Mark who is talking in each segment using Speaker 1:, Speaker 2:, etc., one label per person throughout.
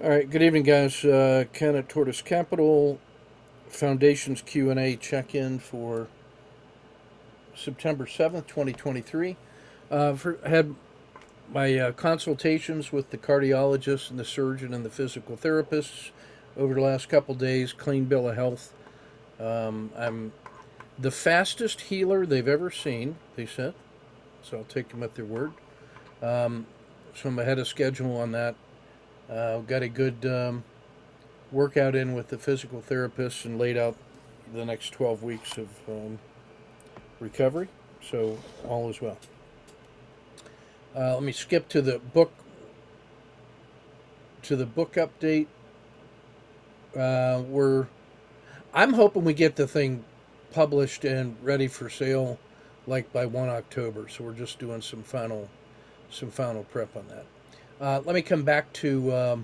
Speaker 1: All right, good evening, guys. Ken at Tortoise Capital Foundation's Q&A check-in for September 7th, 2023. Had my consultations with the cardiologist and the surgeon and the physical therapists over the last couple days. Clean bill of health. I'm the fastest healer they've ever seen, they said. So I'll take them at their word. So I'm ahead of schedule on that. Got a good workout in with the physical therapist and laid out the next 12 weeks of recovery. So all is well. Let me skip to the book update. We're I'm hoping we get the thing published and ready for sale like by 1 October. So we're just doing some final prep on that. Let me come back to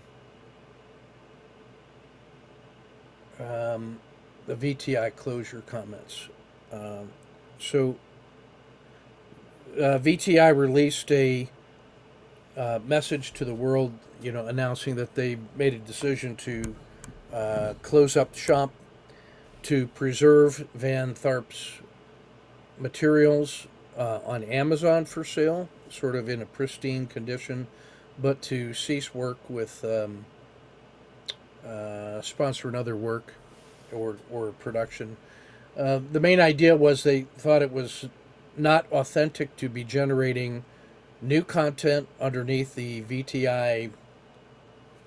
Speaker 1: the VTI closure comments. Um, so VTI released a message to the world, announcing that they made a decision to close up shop to preserve Van Tharp's materials on Amazon for sale, sort of in a pristine condition, but to cease work with sponsor another work or production. The main idea was they thought it was not authentic to be generating new content underneath the VTI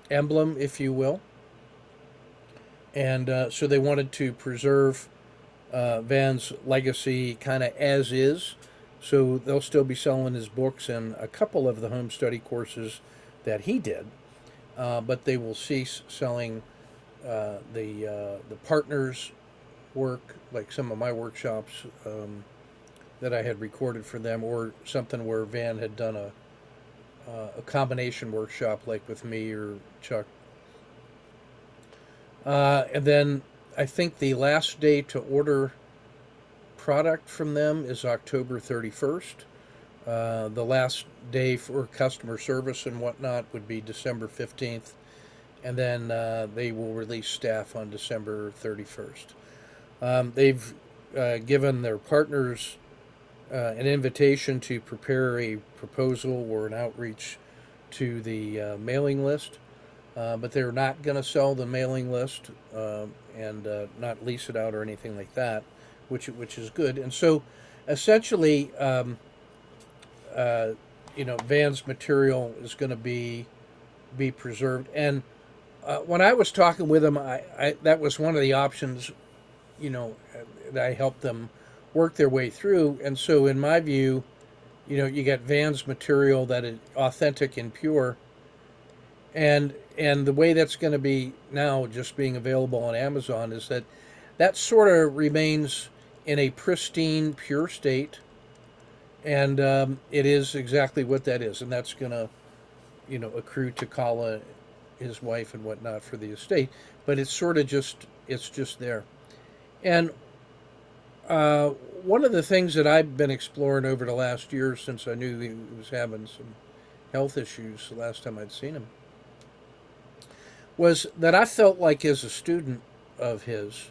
Speaker 1: emblem, if you will. And so they wanted to preserve Van's legacy kind of as is. So they'll still be selling his books and a couple of the home study courses that he did, but they will cease selling the partners' work, like some of my workshops that I had recorded for them, or something where Van had done a combination workshop, like with me or Chuck. And then I think the last day to order product from them is October 31st. The last day for customer service and whatnot would be December 15th. And then they will release staff on December 31st. They've given their partners an invitation to prepare a proposal or an outreach to the mailing list, but they're not going to sell the mailing list and not lease it out or anything like that, which is good. And so, essentially, Van's material is going to be preserved. And when I was talking with them, that was one of the options, that I helped them work their way through. And so, in my view, you got Van's material that is authentic and pure, and the way that's going to be now, just being available on Amazon, is that sort of remains in a pristine, pure state, and it is exactly what that is, and that's going to accrue to Kala, his wife, and whatnot for the estate. But it's just there, and uh, one of the things that I've been exploring over the last year, since I knew he was having some health issues the last time I'd seen him, was that I felt like, as a student of his,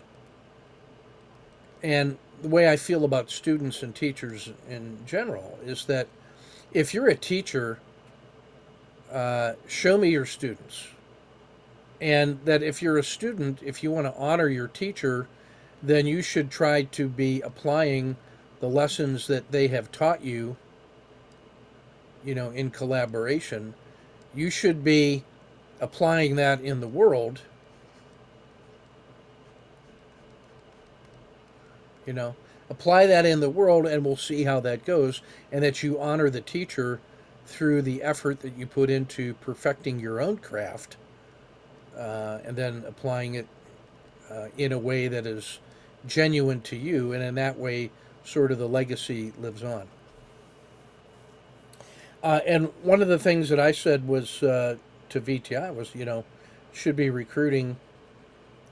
Speaker 1: and the way I feel about students and teachers in general, is that if you're a teacher, show me your students. And that if you're a student, if you want to honor your teacher, then you should try to be applying the lessons that they have taught you, in collaboration. You should be applying that in the world, you know, apply that in the world, and we'll see how that goes. And that you honor the teacher through the effort that you put into perfecting your own craft, and then applying it in a way that is genuine to you. And in that way, sort of the legacy lives on. And one of the things that I said was to VTI was, should be recruiting,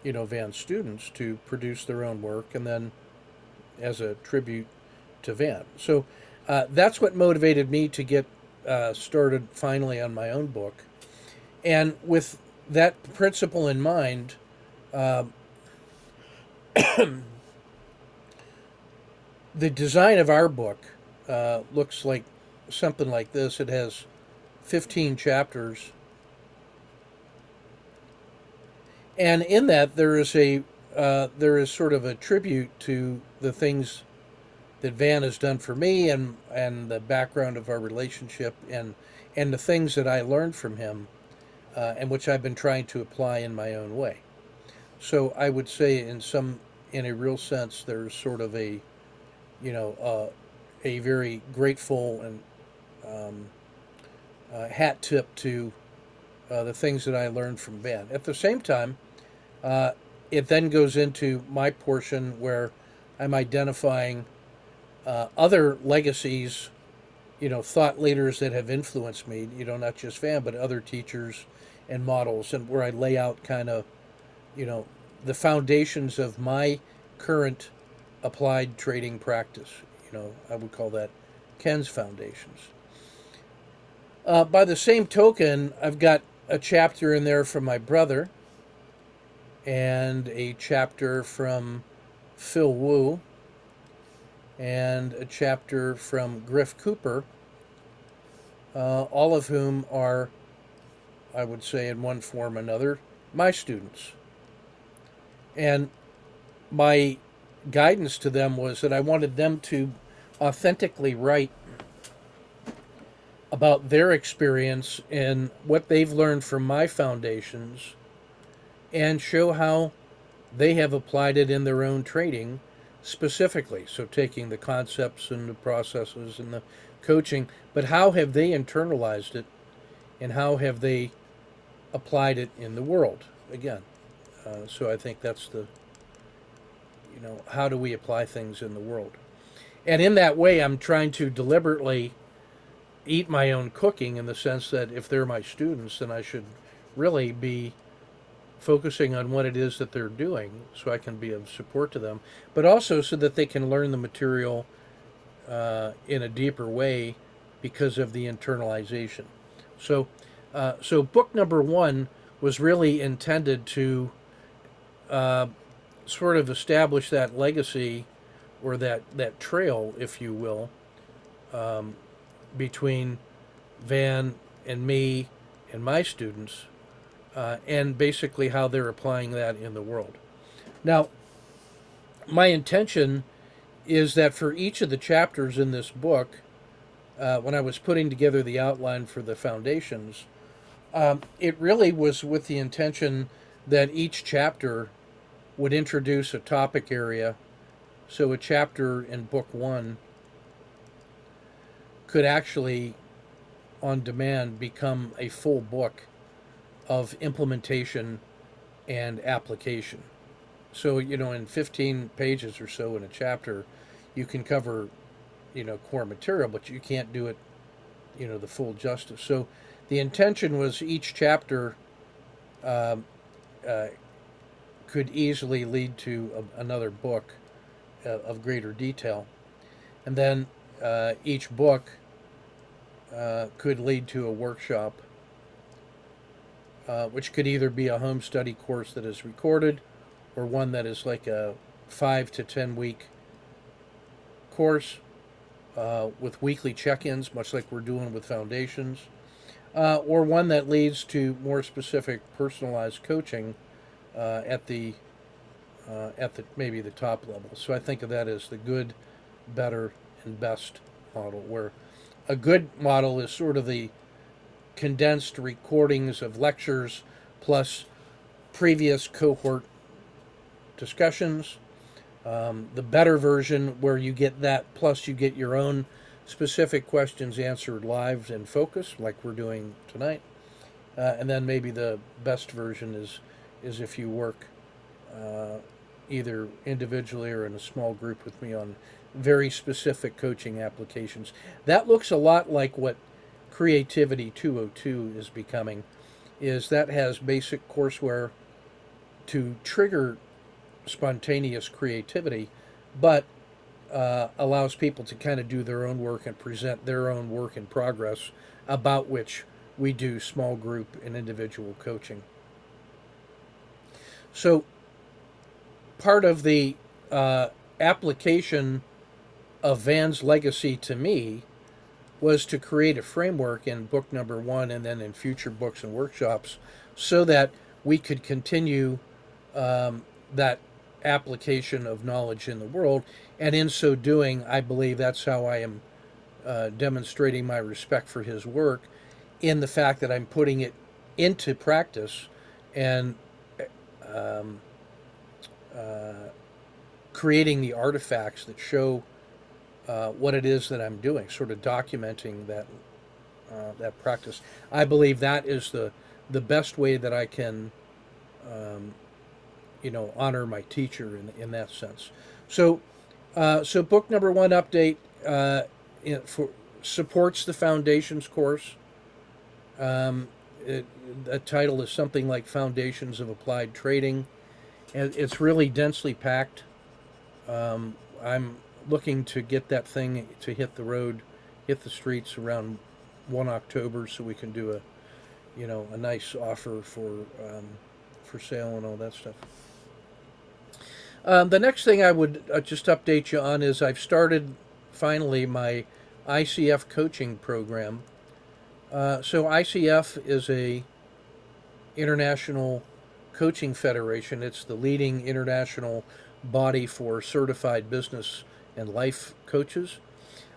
Speaker 1: Van students to produce their own work, and then as a tribute to Van. So that's what motivated me to get started finally on my own book. And with that principle in mind, uh, the design of our book looks like something like this. It has 15 chapters, and in that there is sort of a tribute to the things that Van has done for me, and the background of our relationship, and the things that I learned from him, and which I've been trying to apply in my own way. So I would say, in a real sense, there's sort of a very grateful and hat tip to the things that I learned from Van. At the same time, it then goes into my portion where I'm identifying other legacies, thought leaders that have influenced me, not just Van, but other teachers and models, and where I lay out kind of, you know, the foundations of my current applied trading practice. I would call that Ken's foundations. By the same token, I've got a chapter in there from my brother, and a chapter from Phil Wu, and a chapter from Griff Cooper, all of whom are, I would say, in one form or another, my students. And my guidance to them was that I wanted them to authentically write about their experience and what they've learned from my foundations, and show how they have applied it in their own trading specifically. So taking the concepts and the processes and the coaching, but how have they internalized it, and how have they applied it in the world again. So I think that's how do we apply things in the world? And in that way, I'm trying to deliberately eat my own cooking, in the sense that if they're my students, then I should really be focusing on what it is that they're doing, so I can be of support to them, but also so that they can learn the material in a deeper way because of the internalization. So book number one was really intended to sort of establish that legacy, or that trail, if you will, between Van and me and my students, and basically how they're applying that in the world. Now, my intention is that for each of the chapters in this book, when I was putting together the outline for the foundations, it really was with the intention that each chapter would introduce a topic area. So a chapter in book one could actually, on demand, become a full book of implementation and application. So, in 15 pages or so in a chapter, you can cover, core material, but you can't do it, the full justice. So the intention was each chapter could easily lead to another book of greater detail. And then each book could lead to a workshop, which could either be a home study course that is recorded, or one that is like a 5 to 10 week course with weekly check-ins, much like we're doing with foundations, or one that leads to more specific personalized coaching at the maybe the top level. So I think of that as the good, better, and best model, where a good model is sort of the condensed recordings of lectures plus previous cohort discussions. The better version, where you get that plus you get your own specific questions answered live and focused, like we're doing tonight. And then maybe the best version is if you work either individually or in a small group with me on very specific coaching applications. That looks a lot like what Creativity 202 is becoming, is that has basic courseware to trigger spontaneous creativity, but allows people to kind of do their own work and present their own work in progress, about which we do small group and individual coaching. So part of the application of Van's legacy to me was to create a framework in book number one and then in future books and workshops so that we could continue that application of knowledge in the world. And in so doing, I believe that's how I am demonstrating my respect for his work, in the fact that I'm putting it into practice and um, creating the artifacts that show what it is that I'm doing, sort of documenting that practice. I believe that is the best way that I can, um, honor my teacher in that sense. So, so book number one update for supports the foundations course. Um, the title is something like Foundations of Applied Trading, and it's really densely packed. I'm looking to get that thing to hit the road, hit the streets around 1 October, so we can do a nice offer for sale and all that stuff. The next thing I would just update you on is I've started finally my ICF coaching program. So ICF is a international coaching federation. It's the leading international body for certified business and life coaches.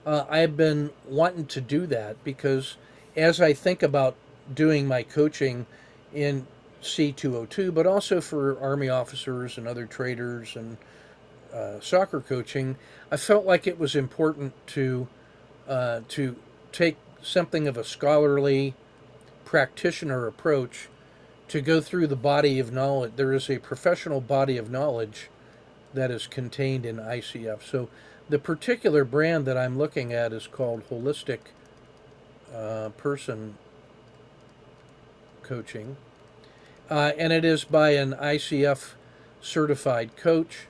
Speaker 1: I've been wanting to do that because as I think about doing my coaching in C202, but also for Army officers and other traders and soccer coaching, I felt like it was important to take something of a scholarly practitioner approach to go through the body of knowledge. There is a professional body of knowledge that is contained in ICF. So the particular brand that I'm looking at is called Holistic Person Coaching. And it is by an ICF certified coach.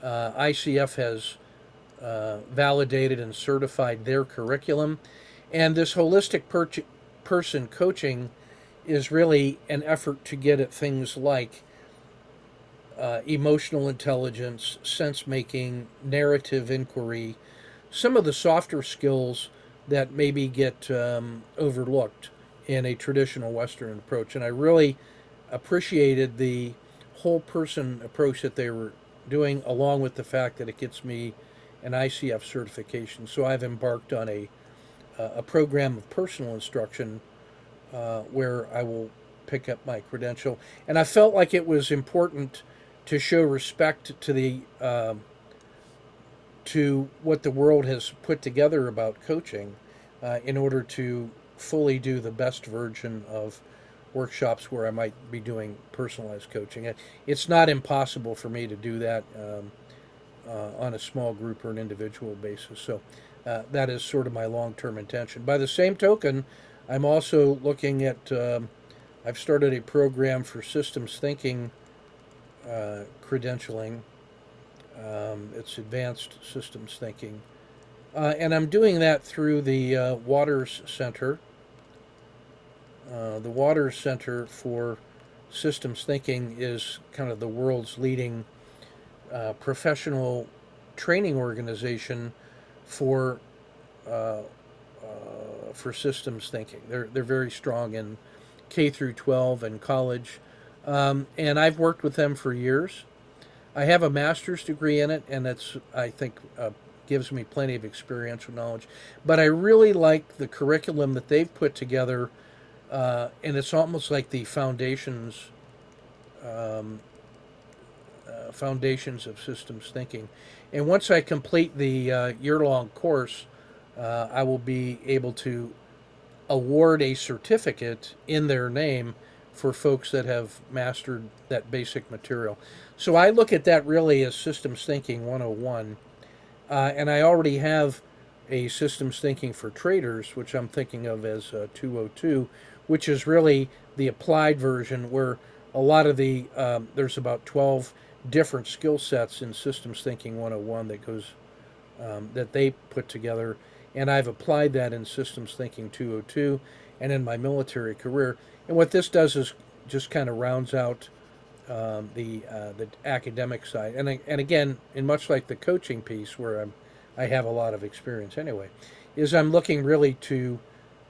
Speaker 1: ICF has validated and certified their curriculum. And this holistic person coaching is really an effort to get at things like emotional intelligence, sense making, narrative inquiry, some of the softer skills that maybe get overlooked in a traditional Western approach. And I really appreciated the whole person approach that they were doing, along with the fact that it gets me an ICF certification. So I've embarked on a program of personal instruction where I will pick up my credential. And I felt like it was important to show respect to the to what the world has put together about coaching in order to fully do the best version of workshops where I might be doing personalized coaching. It's not impossible for me to do that on a small group or an individual basis. So that is sort of my long-term intention. By the same token, I'm also looking at, I've started a program for systems thinking credentialing. It's advanced systems thinking. And I'm doing that through the Waters Center. The Waters Center for Systems Thinking is kind of the world's leading professional training organization for systems thinking. They're very strong in K through 12 and college, and I've worked with them for years. I have a master's degree in it, and that's, I think, gives me plenty of experiential knowledge. But I really like the curriculum that they've put together, and it's almost like the um, foundations of systems thinking. And once I complete the year-long course, I will be able to award a certificate in their name for folks that have mastered that basic material. So I look at that really as systems thinking 101. And I already have a systems thinking for traders, which I'm thinking of as 202, which is really the applied version where a lot of there's about 12 different skill sets in systems thinking 101 that they put together. And I've applied that in systems thinking 202 and in my military career. And what this does is just kind of rounds out the academic side, and again, in much like the coaching piece where I have a lot of experience anyway, is I'm looking really to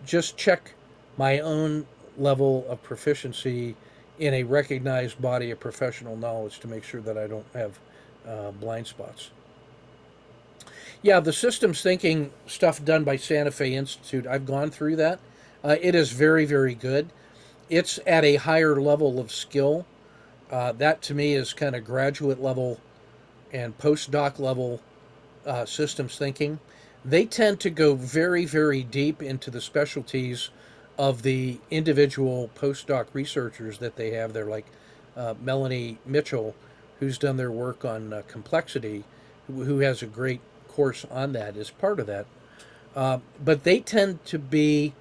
Speaker 1: just check my own level of proficiency in a recognized body of professional knowledge to make sure that I don't have blind spots. Yeah, the systems thinking stuff done by Santa Fe Institute, I've gone through that. It is very, very good. It's at a higher level of skill. That to me is kind of graduate level and postdoc level systems thinking. They tend to go very, very deep into the specialties of the individual postdoc researchers that they have. They're like Melanie Mitchell, who's done their work on complexity, who has a great course on that as part of that. But they tend to be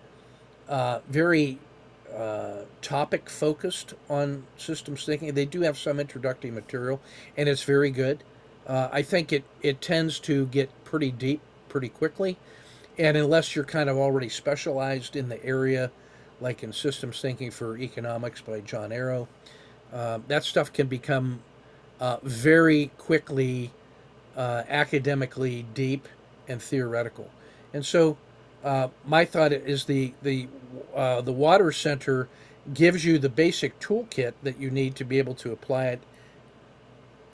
Speaker 1: very topic focused on systems thinking. They do have some introductory material, and it's very good. I think it tends to get pretty deep pretty quickly, and unless you're kind of already specialized in the area, like in systems thinking for economics by John Arrow, that stuff can become very quickly academically deep and theoretical. And so my thought is the Water Center gives you the basic toolkit that you need to be able to apply it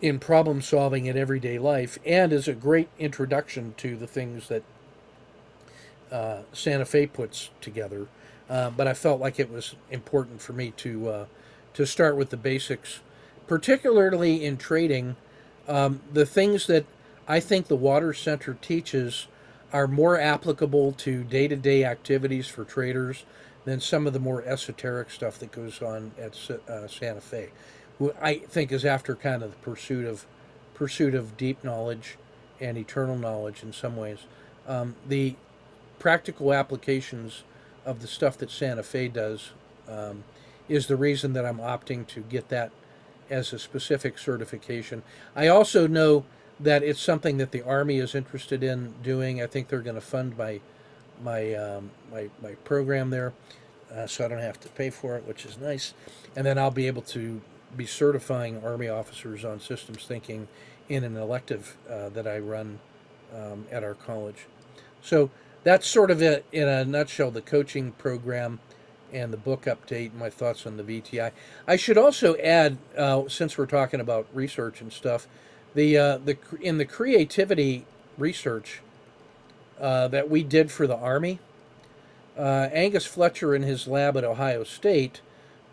Speaker 1: in problem solving in everyday life, and is a great introduction to the things that Santa Fe puts together. But I felt like it was important for me to start with the basics, particularly in trading. The things that I think the Water Center teaches are more applicable to day-to-day activities for traders than some of the more esoteric stuff that goes on at Santa Fe, who I think is after kind of the pursuit of deep knowledge and eternal knowledge in some ways. The practical applications of the stuff that Santa Fe does is the reason that I'm opting to get that as a specific certification. I also know that it's something that the Army is interested in doing. I think they're going to fund my program there, so I don't have to pay for it, which is nice. And then I'll be able to be certifying Army officers on systems thinking in an elective that I run at our college. So that's sort of it in a nutshell, the coaching program and the book update, and my thoughts on the VTI. I should also add, since we're talking about research and stuff, in the creativity research that we did for the Army, Angus Fletcher in his lab at Ohio State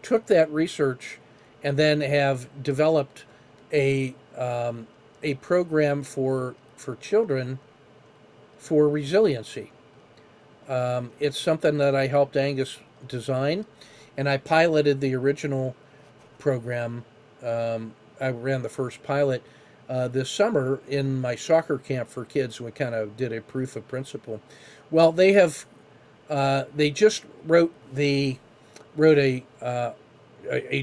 Speaker 1: took that research and then have developed a program for children for resiliency. It's something that I helped Angus design, and I piloted the original program. I ran the first pilot this summer in my soccer camp for kids. We kind of did a proof of principle. Well, they just wrote a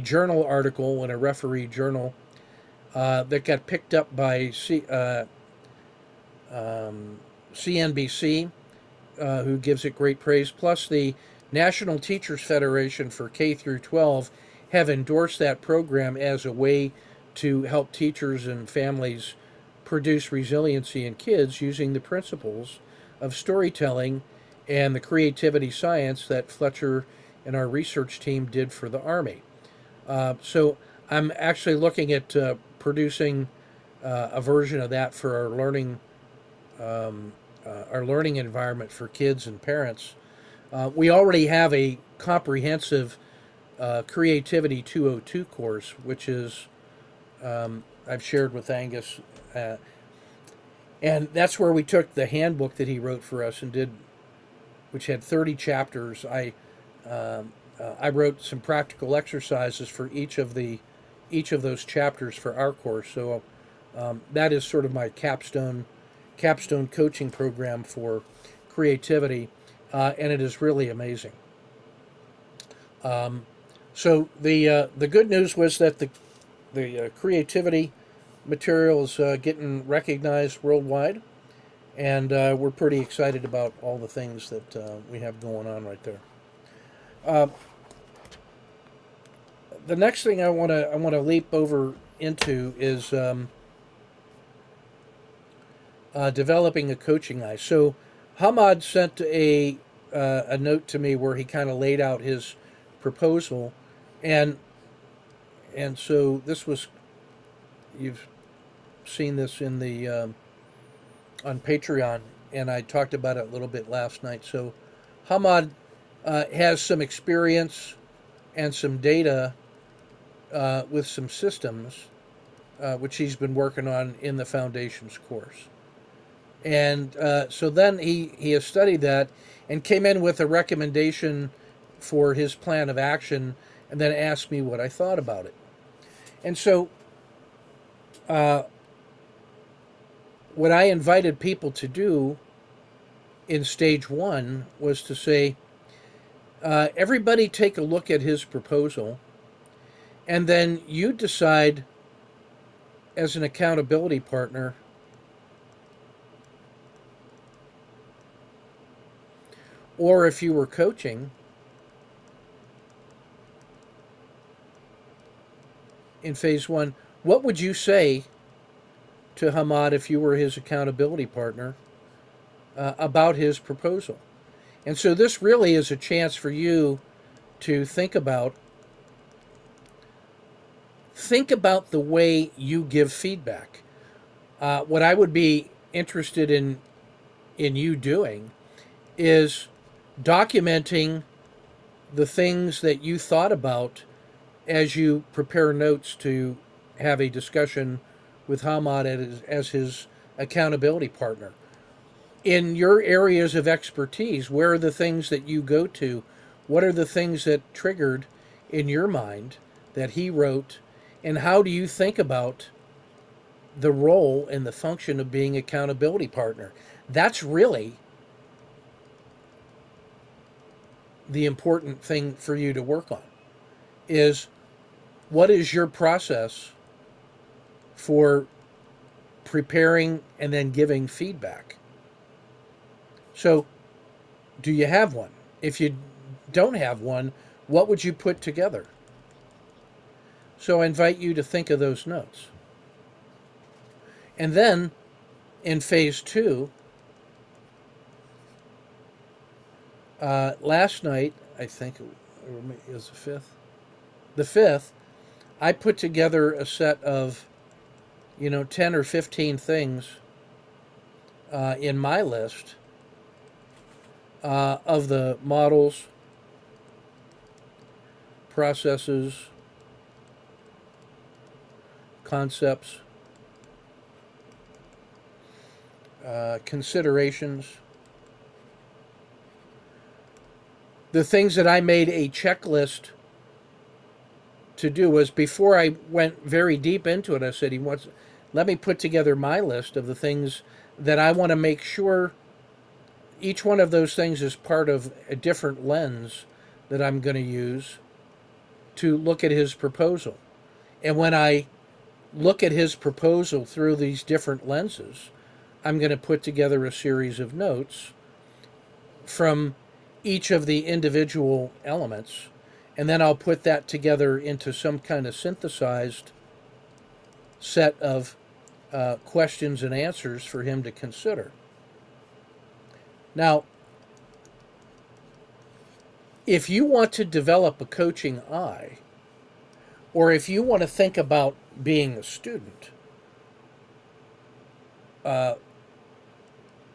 Speaker 1: journal article in a referee journal that got picked up by CNBC, who gives it great praise. Plus, the National Teachers Federation for K through 12 have endorsed that program as a way to help teachers and families produce resiliency in kids using the principles of storytelling and the creativity science that Fletcher and our research team did for the Army. So I'm actually looking at producing a version of that for our learning environment for kids and parents. We already have a comprehensive Creativity 202 course, which is I've shared with Angus, and that's where we took the handbook that he wrote for us and did, which had 30 chapters. I wrote some practical exercises for each of those chapters for our course. So that is sort of my capstone coaching program for creativity, and it is really amazing. So the good news was that the creativity material is getting recognized worldwide, and we're pretty excited about all the things that we have going on right there. the next thing I want to leap over into is developing a coaching eye. So Hamad sent a note to me where he kind of laid out his proposal, and so this was, you've seen this in the on Patreon, and I talked about it a little bit last night. So Hamad has some experience and some data with some systems, which he's been working on in the foundations course. And so then he has studied that and came in with a recommendation for his plan of action, and then asked me what I thought about it. And so what I invited people to do in stage one was to say, everybody take a look at his proposal, and then you decide as an accountability partner or if you were coaching in phase one, what would you say to Hamad if you were his accountability partner about his proposal? And so this really is a chance for you to think about the way you give feedback. What I would be interested in you doing is documenting the things that you thought about as you prepare notes to have a discussion with Hamad as his accountability partner. In your areas of expertise, where are the things that you go to? What are the things that triggered in your mind that he wrote? And how do you think about the role and the function of being accountability partner? That's really the important thing for you to work on, is what is your process for preparing and then giving feedback? So, do you have one? If you don't have one, what would you put together? So I invite you to think of those notes. And then, in phase two, last night, I think it was the fifth, I put together a set of, 10 or 15 things in my list of the models, processes, concepts, considerations, the things that I made a checklist to do. Was before I went very deep into it, I said, let me put together my list of the things that I want to make sure each one of those things is part of a different lens that I'm going to use to look at his proposal. And when I look at his proposal through these different lenses, I'm going to put together a series of notes from each of the individual elements, and then I'll put that together into some kind of synthesized set of questions and answers for him to consider. Now, if you want to develop a coaching eye, or if you want to think about being a student,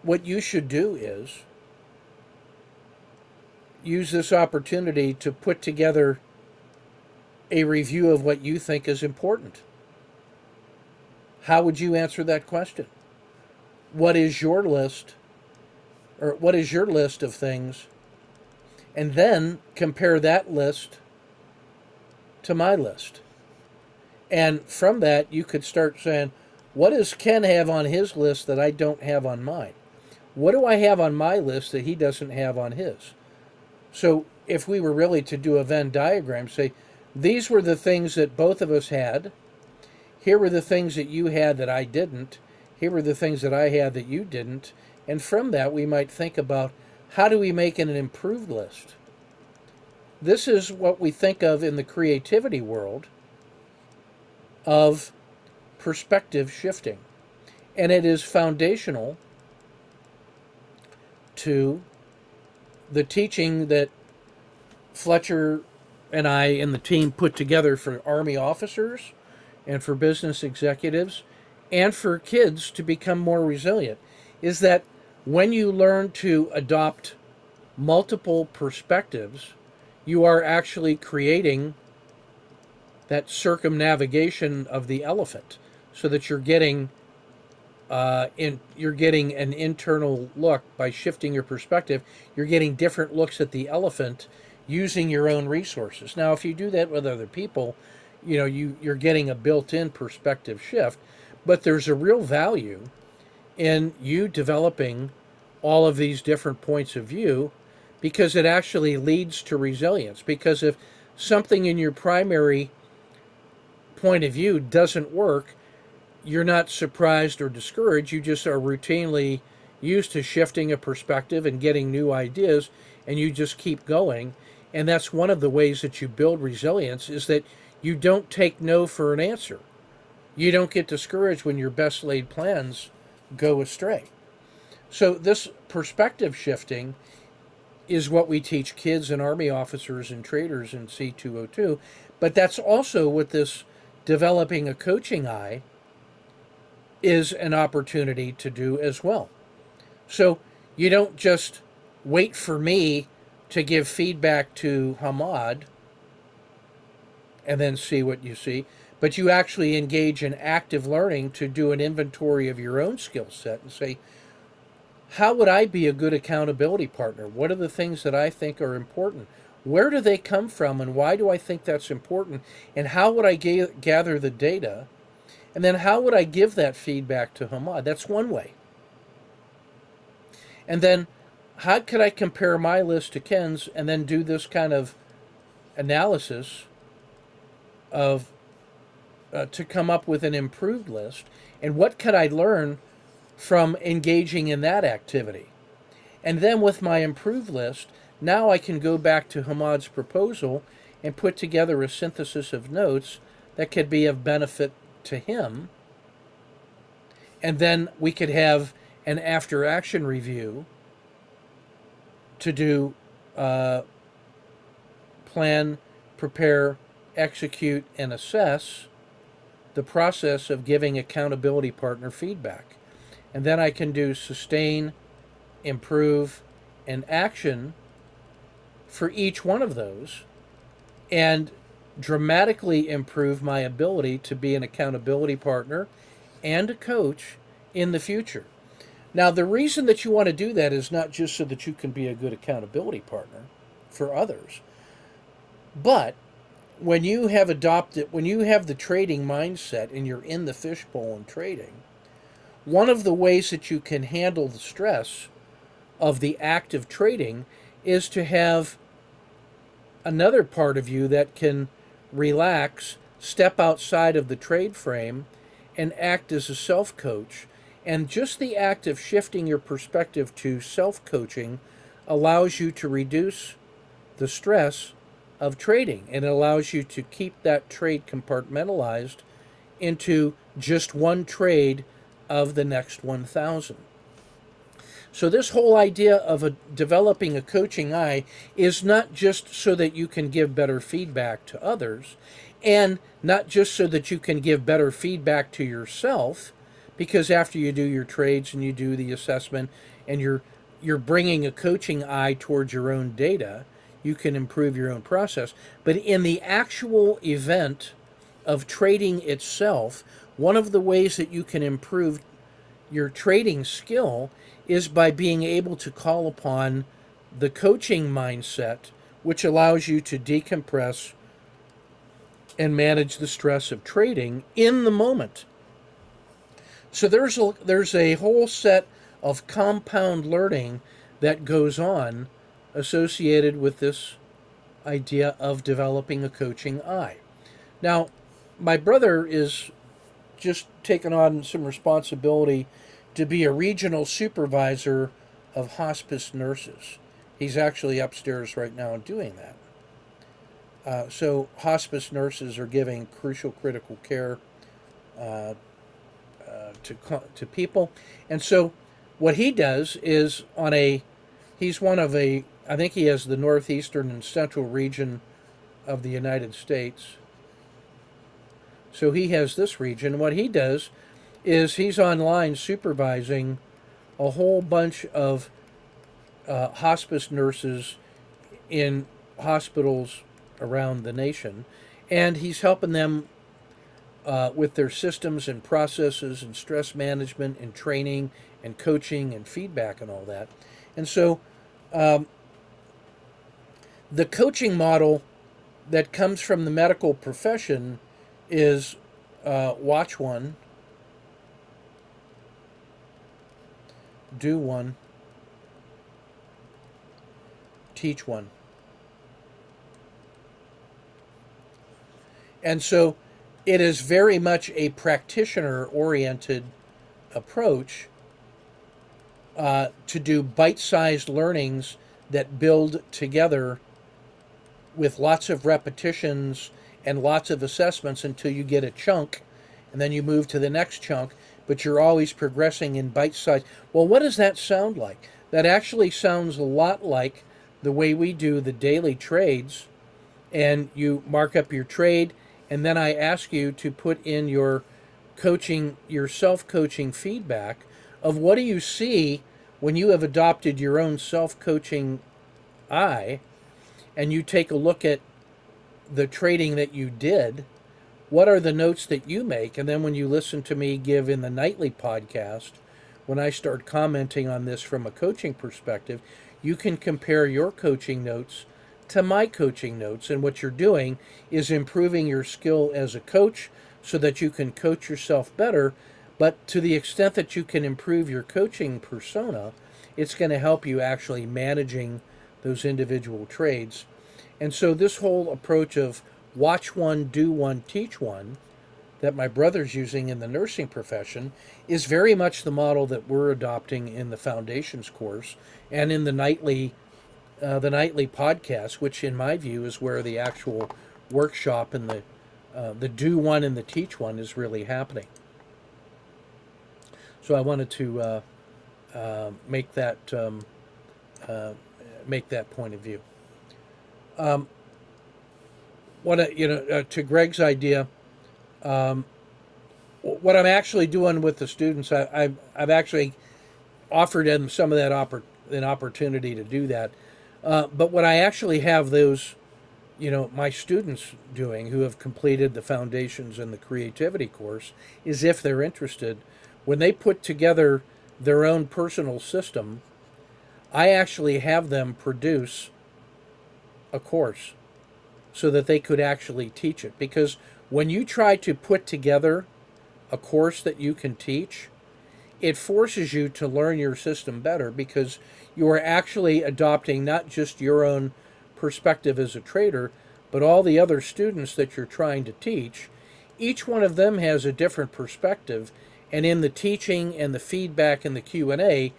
Speaker 1: what you should do is use this opportunity to put together a review of what you think is important. How would you answer that question? What is your list, or what is your list of things? And then compare that list to my list. And from that, you could start saying, what does Ken have on his list that I don't have on mine? What do I have on my list that he doesn't have on his? So if we were really to do a Venn diagram, say, these were the things that both of us had. Here were the things that you had that I didn't. Here were the things that I had that you didn't. And from that, we might think about, how do we make an improved list This is what we think of in the creativity world of perspective shifting. And it is foundational to the teaching that Fletcher and I and the team put together for Army officers and for business executives and for kids to become more resilient, is that when you learn to adopt multiple perspectives, you are actually creating that circumnavigation of the elephant, so that you're getting you're getting an internal look by shifting your perspective. You're getting different looks at the elephant using your own resources. Now, if you do that with other people, you're getting a built-in perspective shift, but there's a real value in you developing all of these different points of view, because it actually leads to resilience. Because if something in your primary point of view doesn't work, you're not surprised or discouraged. You just are routinely used to shifting a perspective and getting new ideas, and you just keep going. And that's one of the ways that you build resilience, is that you don't take no for an answer. You don't get discouraged when your best laid plans go astray. So this perspective shifting is what we teach kids and Army officers and traders in C202. But that's also what this developing a coaching eye is an opportunity to do as well. So you don't just wait for me to give feedback to Hamad and then see what you see, but you actually engage in active learning to do an inventory of your own skill set and say, how would I be a good accountability partner? What are the things that I think are important? Where do they come from, and why do I think that's important? And how would I gather the data? And then how would I give that feedback to Hamad? That's one way. And then how could I compare my list to Ken's and then do this kind of analysis of to come up with an improved list? And what could I learn from engaging in that activity? And then with my improved list, now I can go back to Hamad's proposal and put together a synthesis of notes that could be of benefit to him. And then we could have an after action review to do plan, prepare, execute, and assess the process of giving accountability partner feedback. And then I can do sustain, improve, and action for each one of those, and dramatically improve my ability to be an accountability partner and a coach in the future. Now, the reason that you want to do that is not just so that you can be a good accountability partner for others, but when you have the trading mindset and you're in the fishbowl and trading, one of the ways that you can handle the stress of the act of trading is to have another part of you that can relax, step outside of the trade frame, and act as a self-coach. And just the act of shifting your perspective to self-coaching allows you to reduce the stress of trading, and it allows you to keep that trade compartmentalized into just one trade of the next 1,000. So this whole idea of developing a coaching eye is not just so that you can give better feedback to others, and not just so that you can give better feedback to yourself, because after you do your trades and you do the assessment and you're bringing a coaching eye towards your own data, you can improve your own process. But in the actual event of trading itself, one of the ways that you can improve your trading skill is by being able to call upon the coaching mindset, which allows you to decompress and manage the stress of trading in the moment. So there's a whole set of compound learning that goes on associated with this idea of developing a coaching eye. Now, my brother is just taking on some responsibility to be a regional supervisor of hospice nurses. He's actually upstairs right now doing that. So hospice nurses are giving crucial critical care uh, to people, and so what he does is he's one of I think he has the northeastern and central region of the United States. So he has this region. What he does is he's online supervising a whole bunch of hospice nurses in hospitals around the nation, and he's helping them with their systems and processes and stress management and training and coaching and feedback and all that. And so um, the coaching model that comes from the medical profession is watch one, do one, teach one. And so it is very much a practitioner oriented approach to do bite sized learnings that build together with lots of repetitions and lots of assessments until you get a chunk, and then you move to the next chunk, but you're always progressing in bite size. Well, what does that sound like? That actually sounds a lot like the way we do the daily trades, and you mark up your trade, and then I ask you to put in your coaching, your self-coaching feedback of what do you see when you have adopted your own self-coaching eye, and you take a look at the trading that you did. What are the notes that you make? And then when you listen to me give in the nightly podcast, when I start commenting on this from a coaching perspective, you can compare your coaching notes to my coaching notes. And what you're doing is improving your skill as a coach so that you can coach yourself better. But to the extent that you can improve your coaching persona, it's going to help you actually managing those individual trades. And so this whole approach of watch one, do one, teach one that my brother's using in the nursing profession is very much the model that we're adopting in the foundations course and in the nightly podcast, which in my view is where the actual workshop and the do one and the teach one is really happening. So I wanted to make that point of view. To Greg's idea, what I'm actually doing with the students, I've actually offered them some of that an opportunity to do that. But what I actually have those, my students doing who have completed the foundations and the creativity course is, if they're interested, when they put together their own personal system, I actually have them produce a course so that they could actually teach it. Because when you try to put together a course that you can teach, it forces you to learn your system better because you are actually adopting not just your own perspective as a trader, but all the other students that you're trying to teach. Each one of them has a different perspective, and in the teaching and the feedback and the Q&A,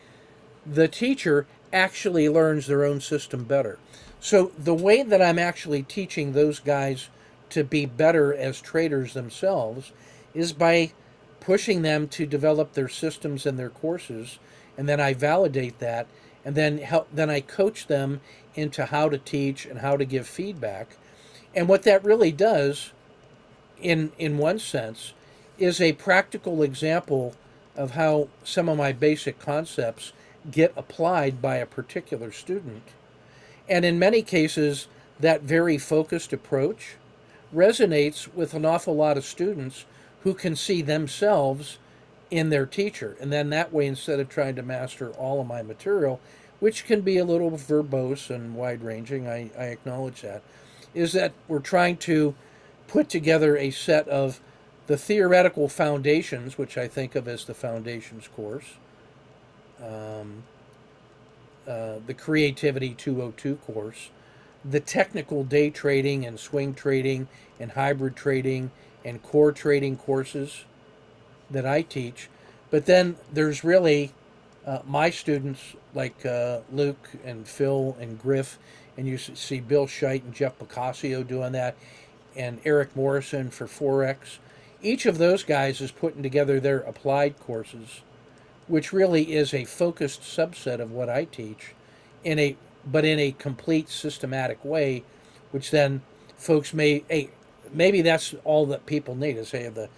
Speaker 1: the teacher actually learns their own system better. So the way that I'm actually teaching those guys to be better as traders themselves is by pushing them to develop their systems and their courses, and then I validate that, and then I coach them into how to teach and how to give feedback. And what that really does, in one sense, is a practical example of how some of my basic concepts get applied by a particular student. And in many cases, that very focused approach resonates with an awful lot of students who can see themselves in their teacher. And then that way, instead of trying to master all of my material, which can be a little verbose and wide-ranging, I acknowledge that, is that we're trying to put together a set of the theoretical foundations, which I think of as the foundations course, the Creativity 202 course, the technical day trading and swing trading and hybrid trading and core trading courses that I teach. But then there's really my students like Luke and Phil and Griff, and you see Bill Scheidt and Jeff Bocasio doing that, and Eric Morrison for forex. Each of those guys is putting together their applied courses, which really is a focused subset of what I teach, but in a complete systematic way, which then folks maybe that's all that people need is say the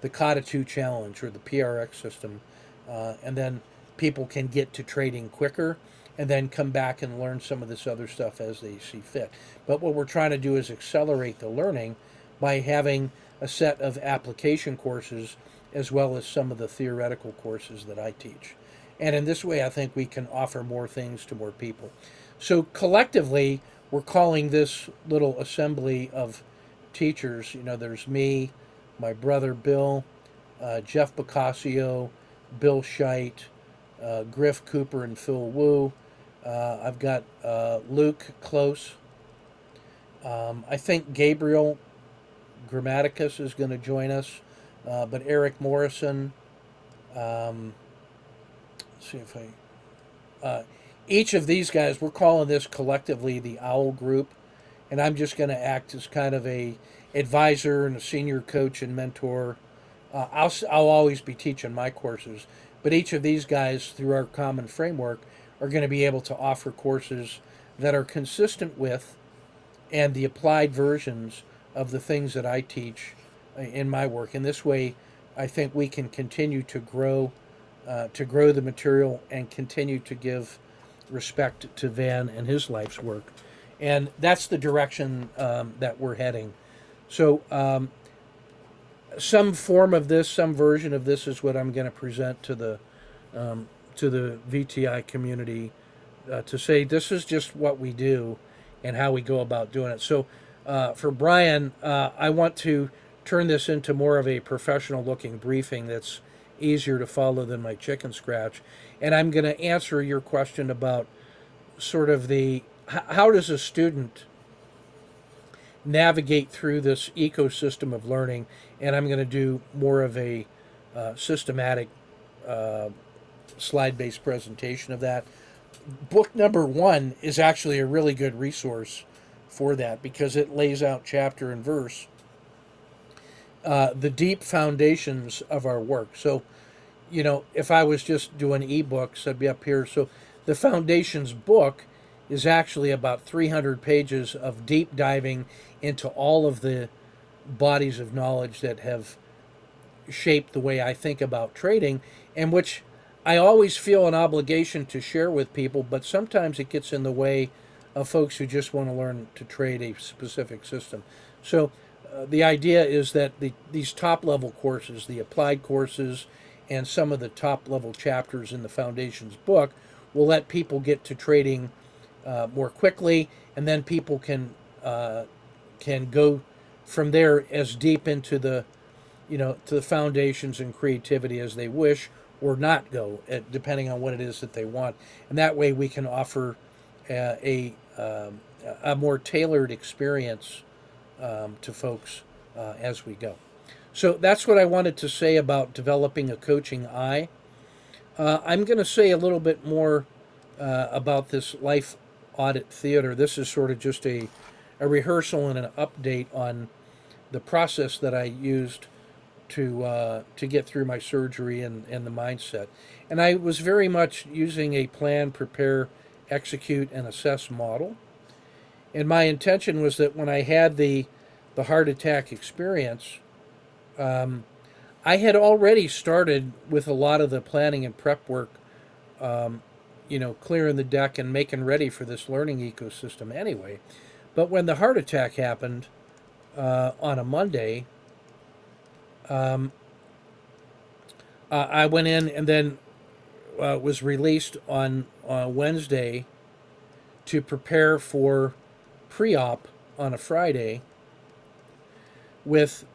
Speaker 1: COTA 2 challenge or the PRX system, and then people can get to trading quicker and then come back and learn some of this other stuff as they see fit. But what we're trying to do is accelerate the learning by having a set of application courses as well as some of the theoretical courses that I teach. And in this way, I think we can offer more things to more people. So collectively, we're calling this little assembly of teachers, there's me, my brother Bill, Jeff Bocasio, Bill Scheidt, Griff Cooper, and Phil Wu. I've got Luke Close. I think Gabriel Grammaticus is going to join us, but Eric Morrison. Let's see if each of these guys, we're calling this collectively the OWL group, and I'm just going to act as kind of a advisor and a senior coach and mentor. I'll always be teaching my courses, but each of these guys, through our common framework, are going to be able to offer courses that are consistent with and the applied versions of the things that I teach in my work. In this way, I think we can continue to grow the material and continue to give respect to Van and his life's work. And that's the direction that we're heading. So some form of this, some version of this is what I'm going to present to the VTI community to say this is just what we do and how we go about doing it. So for Brian, I want to turn this into more of a professional looking briefing that's easier to follow than my chicken scratch. And I'm going to answer your question about sort of how does a student navigate through this ecosystem of learning, and I'm going to do more of a systematic slide-based presentation of that. Book number 1 is actually a really good resource for that because it lays out chapter and verse the deep foundations of our work. So, if I was just doing ebooks, I'd be up here. So the Foundations book is actually about 300 pages of deep diving into all of the bodies of knowledge that have shaped the way I think about trading, and which I always feel an obligation to share with people, but sometimes it gets in the way of folks who just want to learn to trade a specific system. So the idea is that these top-level courses, the applied courses, and some of the top-level chapters in the Foundations book will let people get to trading more quickly, and then people can go from there as deep into the to the foundations and creativity as they wish, or not go, depending on what it is that they want. And that way we can offer a more tailored experience to folks as we go. So that's what I wanted to say about developing a coaching eye. I'm going to say a little bit more about this life audit theater. This is sort of just a rehearsal and an update on the process that I used to get through my surgery and the mindset. And I was very much using a plan, prepare, execute, and assess model. And my intention was that when I had the heart attack experience, I had already started with a lot of the planning and prep work, clearing the deck and making ready for this learning ecosystem anyway. But when the heart attack happened on a Monday, I went in and then was released on Wednesday to prepare for pre-op on a Friday, with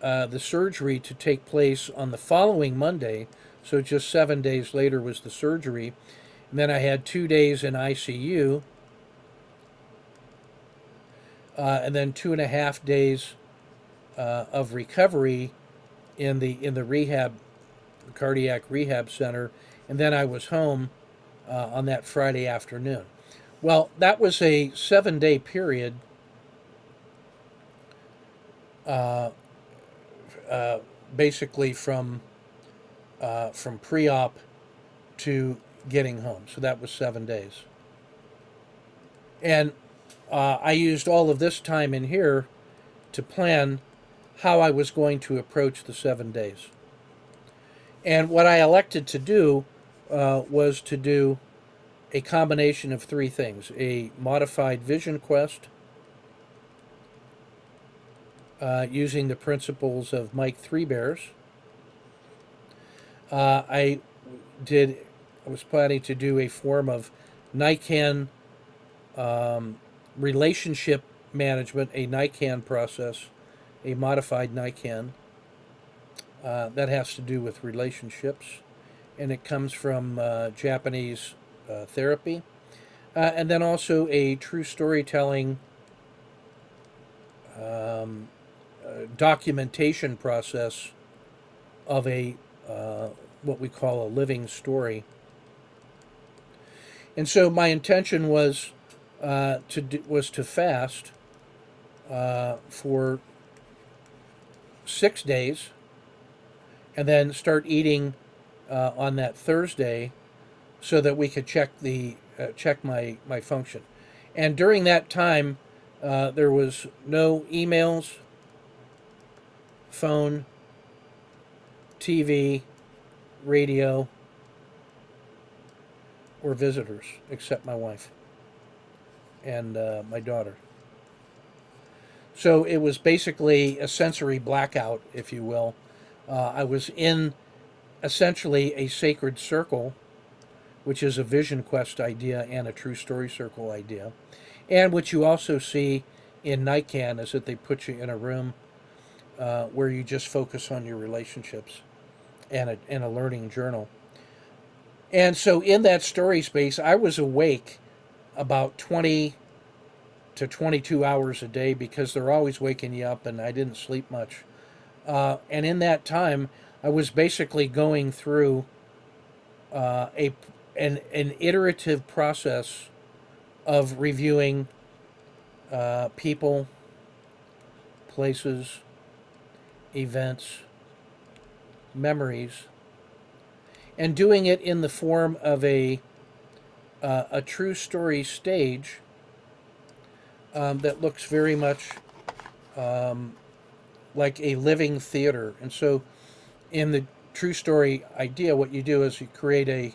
Speaker 1: the surgery to take place on the following Monday. So just 7 days later was the surgery. And then I had 2 days in ICU, and then 2.5 days of recovery in the rehab, cardiac rehab center. And then I was home on that Friday afternoon. Well, that was a 7-day period, uh, basically from pre-op to getting home. So that was 7 days, and I used all of this time in here to plan how I was going to approach the 7 days. And what I elected to do was to do a combination of three things: a modified vision quest using the principles of Mike Three Bears. I was planning to do a form of NICAN relationship management, a NICAN process, a modified NICAN that has to do with relationships, and it comes from Japanese therapy, and then also a true storytelling documentation process of a what we call a living story. And so my intention was to fast for 6 days, and then start eating on that Thursday, so that we could check my function. And during that time, there was no emails, phone, TV, radio, or visitors, except my wife and my daughter. So it was basically a sensory blackout, if you will. I was in essentially a sacred circle, which is a vision quest idea and a true story circle idea. And what you also see in NICAN is that they put you in a room where you just focus on your relationships and a learning journal. And so in that story space, I was awake about 20 to 22 hours a day, because they're always waking you up, and I didn't sleep much. And in that time, I was basically going through an iterative process of reviewing people, places, events, memories, and doing it in the form of a true story stage that looks very much like a living theater. And so in the true story idea, what you do is you create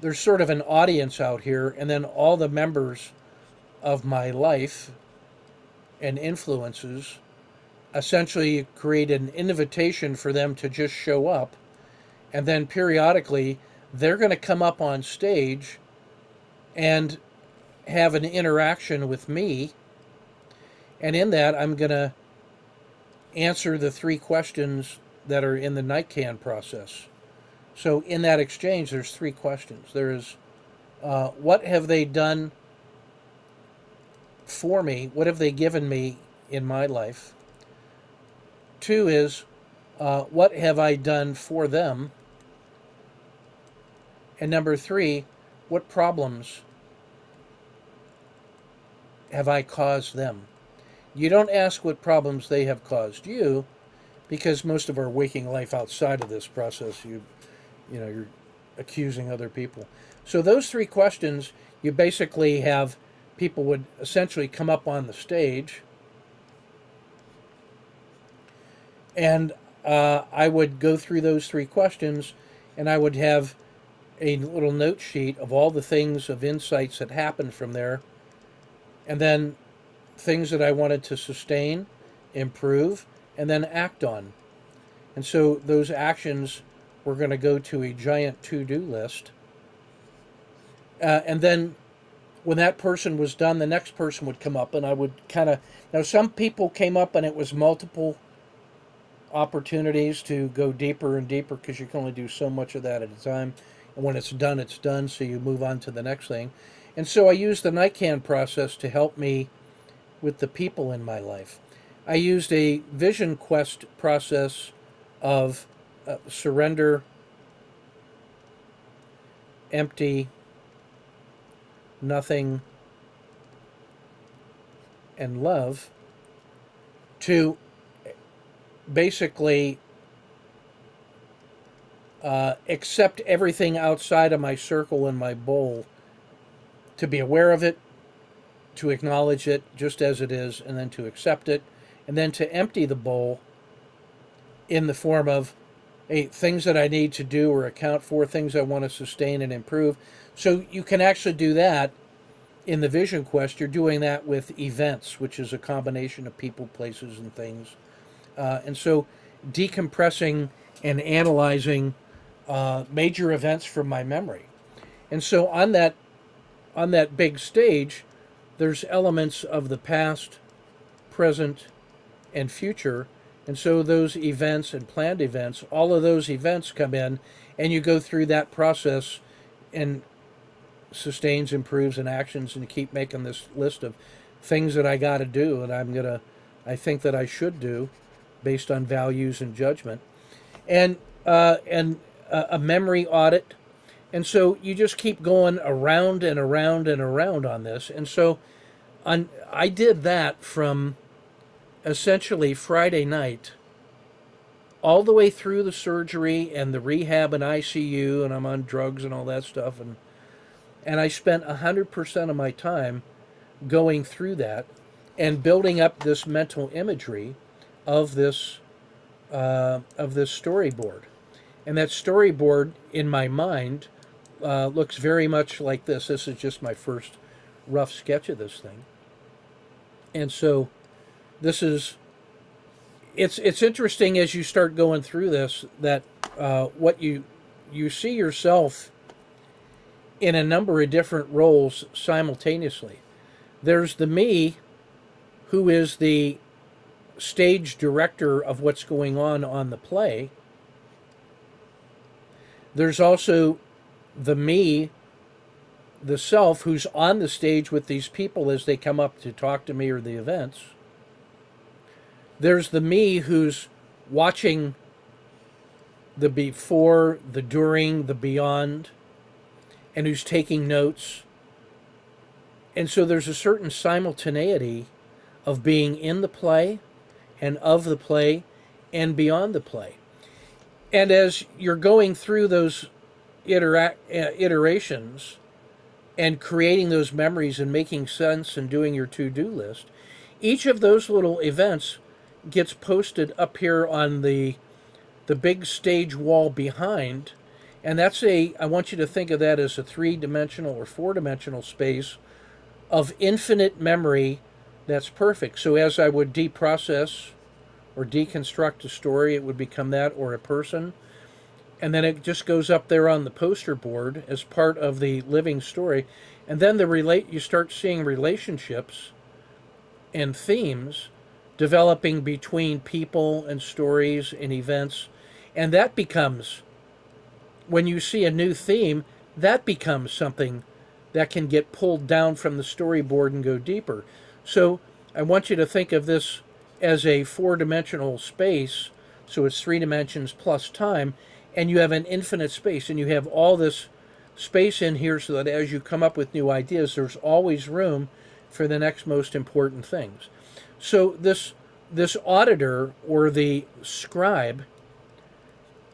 Speaker 1: there's sort of an audience out here, and then all the members of my life and influences, essentially you create an invitation for them to just show up, and then periodically they're going to come up on stage and have an interaction with me. And in that, I'm going to answer the three questions that are in the NICAN process. So in that exchange, there's three questions. There is, what have they done for me? What have they given me in my life? Two is, what have I done for them? And number three, what problems have I caused them? You don't ask what problems they have caused you, because most of our waking life outside of this process, you're accusing other people. So those three questions, you basically have people would essentially come up on the stage, and I would go through those three questions, and I would have a little note sheet of all the things of insights that happened from there, and then things that I wanted to sustain, improve, and then act on. And so those actions were going to go to a giant to-do list. And then when that person was done, the next person would come up, and I would now some people came up and it was multiple opportunities to go deeper and deeper, because you can only do so much of that at a time. And when it's done, so you move on to the next thing. And so I used the NICAN process to help me with the people in my life. I used a vision quest process of surrender, empty, nothing, and love, to basically accept everything outside of my circle and my bowl, to be aware of it, to acknowledge it just as it is, and then to accept it, and then to empty the bowl in the form of things that I need to do or account for, things I want to sustain and improve. So you can actually do that in the Vision Quest. You're doing that with events, which is a combination of people, places, and things. And so decompressing and analyzing major events from my memory. And so on that big stage, there's elements of the past, present, and future. And so those events and planned events, all of those events come in, and you go through that process and sustains, improves, and actions, and keep making this list of things that I got to do and I think that I should do based on values and judgment, and a memory audit. And so you just keep going around and around and around on this. And so I did that from essentially Friday night all the way through the surgery and the rehab and ICU, and I'm on drugs and all that stuff. And I spent 100% of my time going through that and building up this mental imagery of this storyboard. And that storyboard in my mind looks very much like this. This is just my first rough sketch of this thing. And so this is, it's interesting as you start going through this, that what you see yourself in a number of different roles simultaneously. There's the me who is the stage director of what's going on the play. There's also the me, the self, who's on the stage with these people as they come up to talk to me or the events. There's the me who's watching the before, the during, the beyond, and who's taking notes. And so there's a certain simultaneity of being in the play and of the play and beyond the play. And as you're going through those iterations and creating those memories and making sense and doing your to-do list, each of those little events gets posted up here on the big stage wall behind. And that's I want you to think of that as a 3-dimensional or 4-dimensional space of infinite memory that's perfect. So as I would deprocess or deconstruct a story, it would become that, or a person. And then it just goes up there on the poster board as part of the living story. And then you start seeing relationships and themes developing between people and stories and events. And that becomes, when you see a new theme, that becomes something that can get pulled down from the storyboard and go deeper. So I want you to think of this as a 4-dimensional space. So it's 3 dimensions plus time, and you have an infinite space, and you have all this space in here so that as you come up with new ideas, there's always room for the next most important things. So this auditor, or the scribe,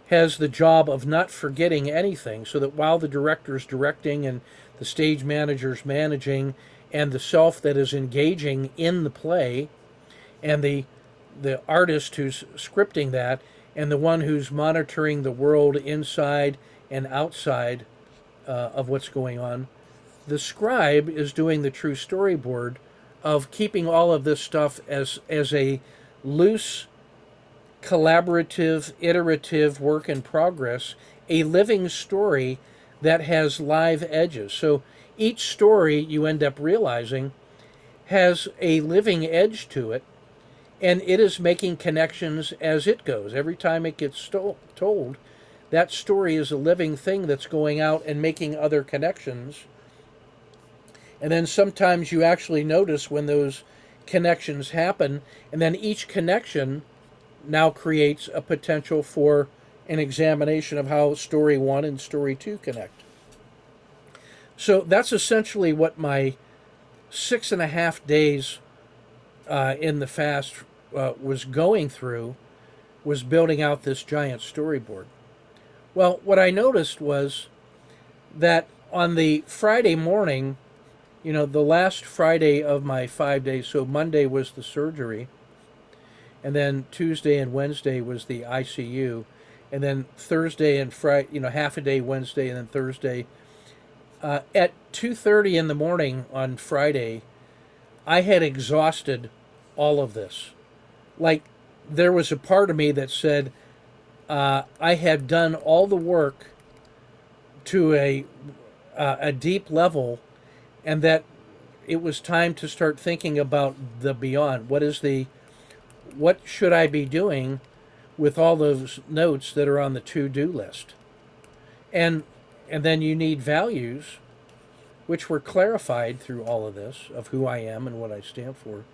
Speaker 1: has the job of not forgetting anything, so that while the director's directing and the stage manager's managing, and the self that is engaging in the play, and the artist who's scripting that, and the one who's monitoring the world inside and outside of what's going on, the scribe is doing the true storyboard of keeping all of this stuff as a loose, collaborative, iterative work in progress, a living story that has live edges. So each story, you end up realizing, has a living edge to it, and it is making connections as it goes. Every time it gets told, that story is a living thing that's going out and making other connections. And then sometimes you actually notice when those connections happen, and then each connection now creates a potential for an examination of how story 1 and story 2 connect. So that's essentially what my 6.5 days in the fast was going through, was building out this giant storyboard. Well, what I noticed was that on the Friday morning, the last Friday of my 5 days, so Monday was the surgery, and then Tuesday and Wednesday was the ICU, and then Thursday and Friday, half a day Wednesday, and then Thursday. At 2:30 in the morning on Friday, I had exhausted all of this. Like, there was a part of me that said I had done all the work to a deep level, and that it was time to start thinking about the beyond. What should I be doing with all those notes that are on the to-do list? And then you need values, which were clarified through all of this, of who I am and what I stand for.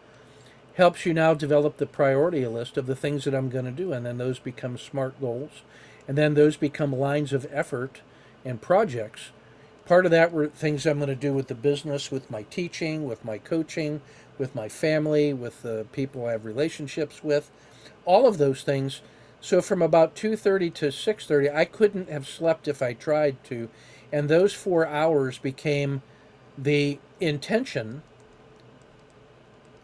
Speaker 1: Helps you now develop the priority list of the things that I'm going to do, and then those become SMART goals, and then those become lines of effort and projects. Part of that were things I'm going to do with the business, with my teaching, with my coaching, with my family, with the people I have relationships with, all of those things. So from about 2:30 to 6:30, I couldn't have slept if I tried to, and those 4 hours became the intention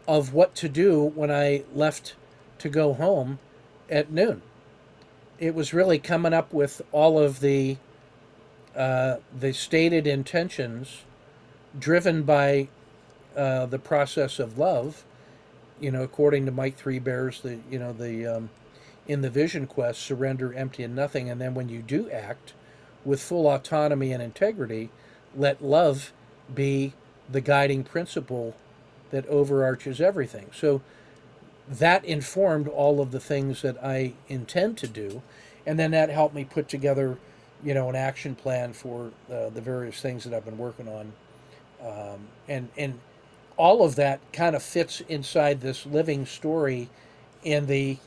Speaker 1: of what to do when I left to go home at noon. It was really coming up with all of the stated intentions, driven by the process of love. According to Mike Three Bears, in the Vision Quest, surrender, empty, and nothing. And then when you do act with full autonomy and integrity, let love be the guiding principle that overarches everything. So that informed all of the things that I intend to do, and then that helped me put together, an action plan for the various things that I've been working on, and all of that kind of fits inside this living story, in the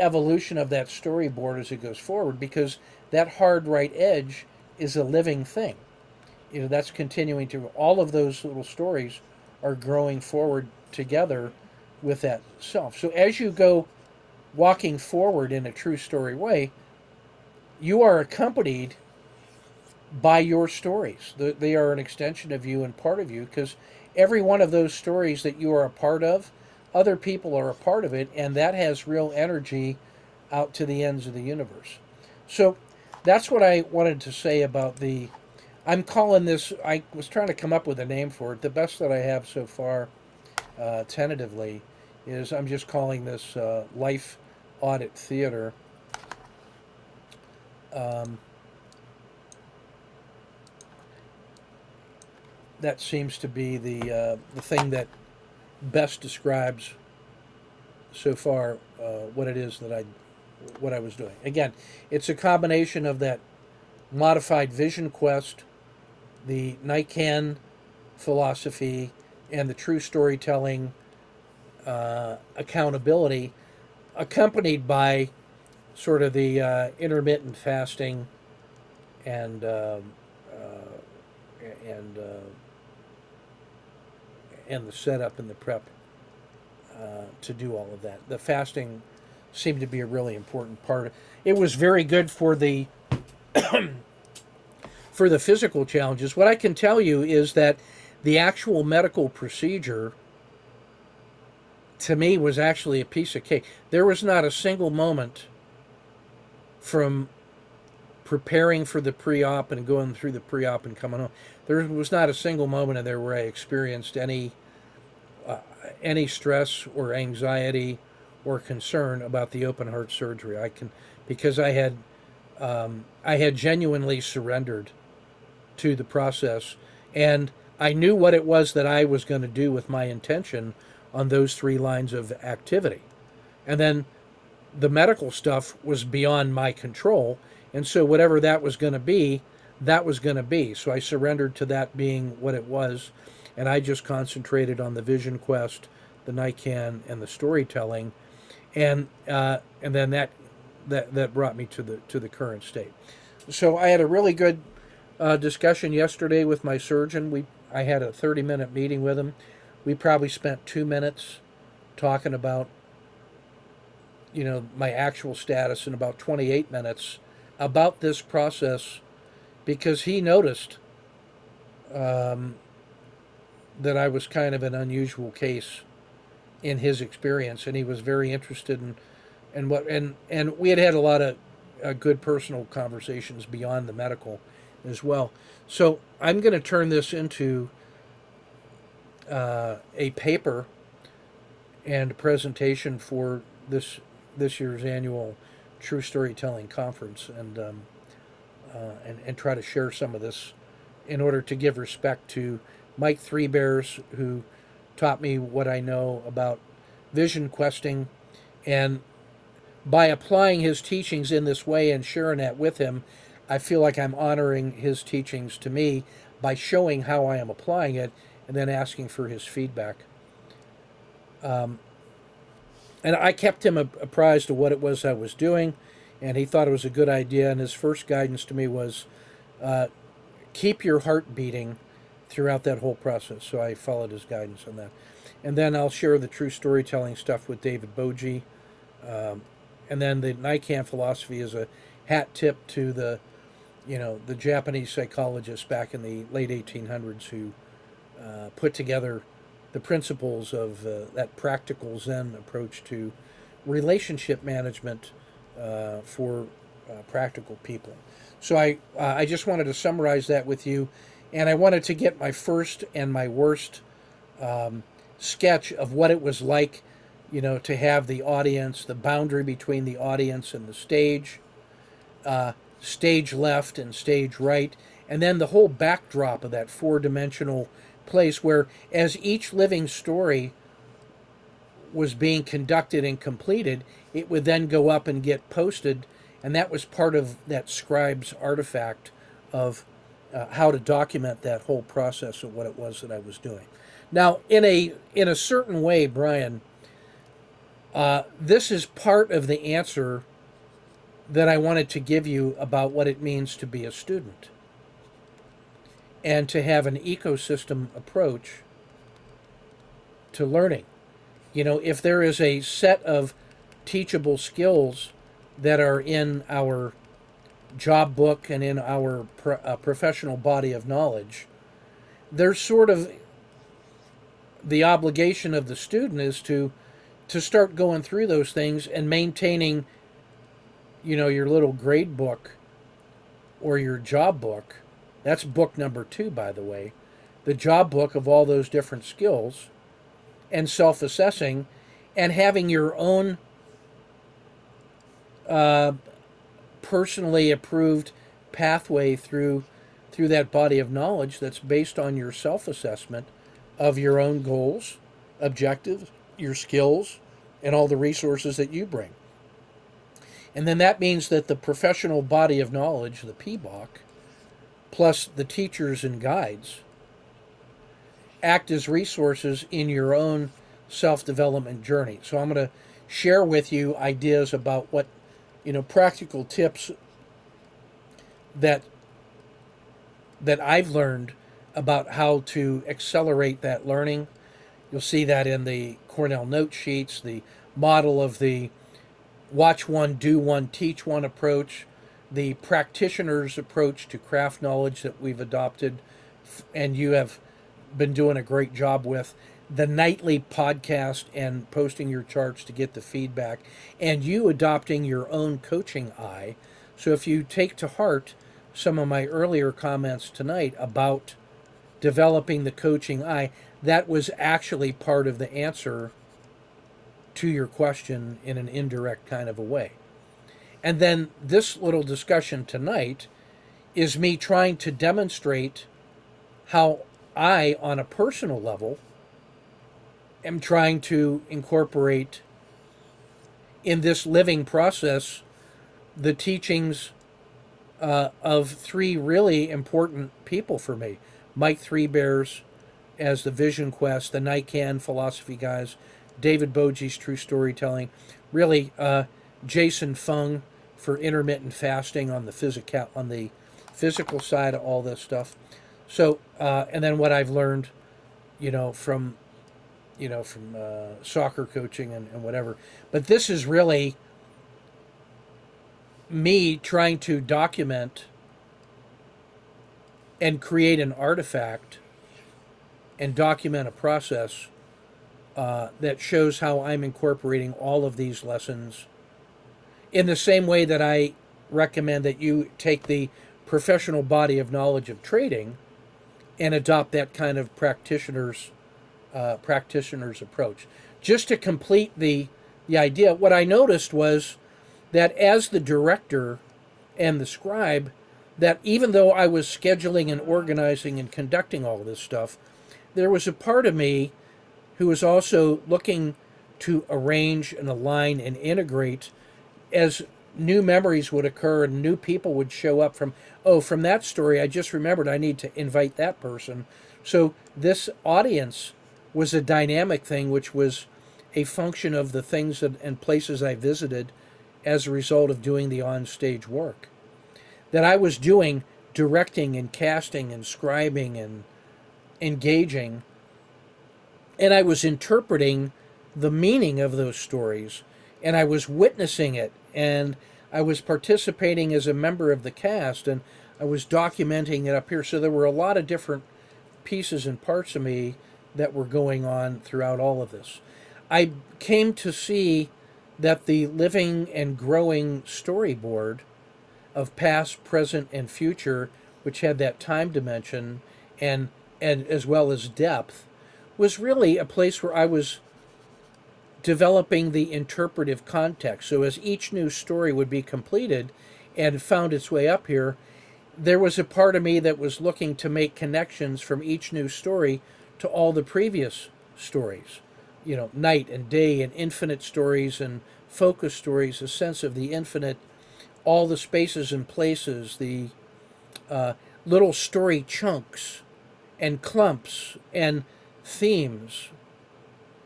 Speaker 1: evolution of that storyboard as it goes forward, because that hard right edge is a living thing. That's continuing to, all of those little stories are growing forward together with that self. So as you go walking forward in a true story way, you are accompanied by your stories. They are an extension of you and part of you, because every one of those stories that you are a part of, other people are a part of it, and that has real energy out to the ends of the universe. So that's what I wanted to say about I'm calling this, I was trying to come up with a name for it. The best that I have so far, tentatively, is I'm just calling this Life Audit Theater. That seems to be the thing that best describes so far what it is that what I was doing. Again, it's a combination of that modified Vision Quest, the Nikan philosophy, and the true storytelling accountability, accompanied by sort of the intermittent fasting and and the setup and the prep to do all of that. The fasting seemed to be a really important part. It was very good for the for the physical challenges. What I can tell you is that the actual medical procedure, to me, was actually a piece of cake. There was not a single moment from preparing for the pre-op and going through the pre-op and coming home. There was not a single moment in there where I experienced any stress or anxiety or concern about the open heart surgery. Because I had genuinely surrendered to the process, and I knew what it was that I was going to do with my intention on those 3 lines of activity. And then the medical stuff was beyond my control, and so whatever that was going to be, that was going to be. So I surrendered to that being what it was, and I just concentrated on the Vision Quest, the Nikan, and the storytelling, and then that brought me to the current state. So I had a really good discussion yesterday with my surgeon. I had a 30-minute meeting with him. We probably spent 2 minutes talking about, my actual status, and about 28 minutes about this process, because he noticed um, that I was kind of an unusual case in his experience, and he was very interested in what and we had a lot of good personal conversations beyond the medical as well. So I'm going to turn this into a paper and presentation for this year's annual True Storytelling Conference, and try to share some of this in order to give respect to Mike Three Bears, who taught me what I know about vision questing. And by applying his teachings in this way and sharing that with him, I feel like I'm honoring his teachings to me by showing how I am applying it and then asking for his feedback. And I kept him apprised of what it was I was doing, and he thought it was a good idea. And his first guidance to me was keep your heart beating throughout that whole process. So I followed his guidance on that. And then I'll share the true storytelling stuff with David Boji. And then the Nikan philosophy is a hat tip to the Japanese psychologists back in the late 1800s who put together the principles of that practical Zen approach to relationship management for practical people. So I just wanted to summarize that with you, and I wanted to get my first and my worst sketch of what it was like, to have the audience, the boundary between the audience and the stage, stage left and stage right, and then the whole backdrop of that four-dimensional place where, as each living story was being conducted and completed, it would then go up and get posted, and that was part of that scribe's artifact of how to document that whole process of what it was that I was doing. Now, in a certain way, Brian, this is part of the answer that I wanted to give you about what it means to be a student and to have an ecosystem approach to learning. If there is a set of teachable skills that are in our job book and in our professional body of knowledge, there's sort of the obligation of the student is to start going through those things and maintaining, your little grade book or your job book. That's book number 2, by the way. The job book of all those different skills, and self-assessing, and having your own personally approved pathway through that body of knowledge that's based on your self-assessment of your own goals, objectives, your skills, and all the resources that you bring. And then that means that the professional body of knowledge, the PBOK, plus the teachers and guides, act as resources in your own self-development journey. So I'm going to share with you ideas about what, practical tips that I've learned about how to accelerate that learning. You'll see that in the Cornell note sheets, the model of the watch one, do one, teach one approach, the practitioner's approach to craft knowledge that we've adopted, and you have been doing a great job with, the nightly podcast and posting your charts to get the feedback, and you adopting your own coaching eye. So if you take to heart some of my earlier comments tonight about developing the coaching eye, that was actually part of the answer to your question in an indirect kind of a way. And then this little discussion tonight is me trying to demonstrate how I, on a personal level, am trying to incorporate in this living process the teachings of 3 really important people for me. Mike Three Bears as the Vision Quest, the Nikan philosophy guys, David Boji's True Storytelling, really Jason Fung for intermittent fasting on the physical side of all this stuff. So, and then what I've learned, from soccer coaching and whatever. But this is really me trying to document and create an artifact and document a process that shows how I'm incorporating all of these lessons in the same way that I recommend that you take the professional body of knowledge of trading and adopt that kind of practitioner's approach. Just to complete the idea, what I noticed was that as the director and the scribe, that even though I was scheduling and organizing and conducting all this stuff, there was a part of me who was also looking to arrange and align and integrate as new memories would occur and new people would show up from that story, I just remembered I need to invite that person. So this audience was a dynamic thing, which was a function of the things and places I visited as a result of doing the on-stage work. That I was doing directing and casting and scribing and engaging, and I was interpreting the meaning of those stories, and I was witnessing it, and I was participating as a member of the cast, and I was documenting it up here. So there were a lot of different pieces and parts of me that were going on throughout all of this. I came to see that the living and growing storyboard of past, present, and future, which had that time dimension and as well as depth, was really a place where I was developing the interpretive context. So as each new story would be completed and found its way up here, there was a part of me that was looking to make connections from each new story to all the previous stories. Night and day and infinite stories and focus stories, a sense of the infinite, all the spaces and places, the little story chunks and clumps and themes.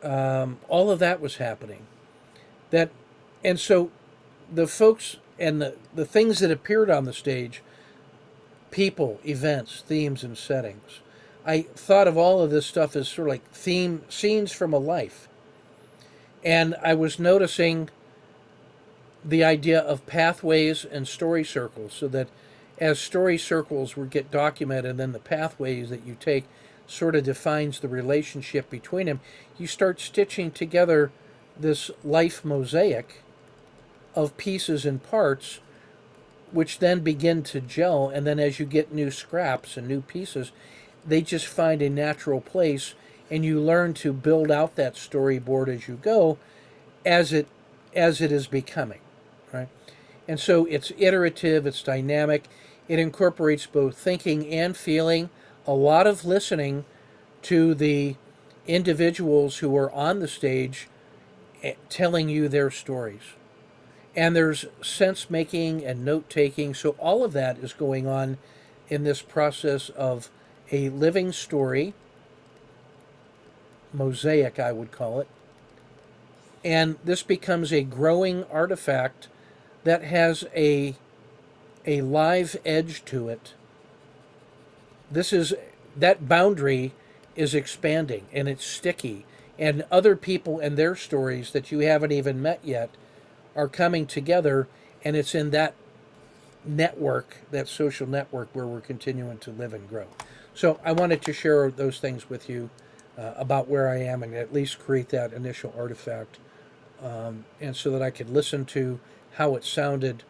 Speaker 1: All of that was happening. And so the folks and the things that appeared on the stage, people, events, themes, and settings, I thought of all of this stuff as sort of like scenes from a life. And I was noticing the idea of pathways and story circles, so that as story circles would get documented, then the pathways that you take sort of defines the relationship between them. You start stitching together this life mosaic of pieces and parts, which then begin to gel, and then as you get new scraps and new pieces, they just find a natural place, and you learn to build out that storyboard as you go, as it is becoming, right? And so it's iterative, it's dynamic, it incorporates both thinking and feeling, a lot of listening to the individuals who are on the stage telling you their stories. And there's sense making and note taking. So all of that is going on in this process of a living story, mosaic, I would call it. And this becomes a growing artifact that has a live edge to it. That boundary is expanding, and it's sticky, and other people and their stories that you haven't even met yet are coming together, and it's in that network, that social network, where we're continuing to live and grow. So I wanted to share those things with you about where I am, and at least create that initial artifact, and so that I could listen to how it sounded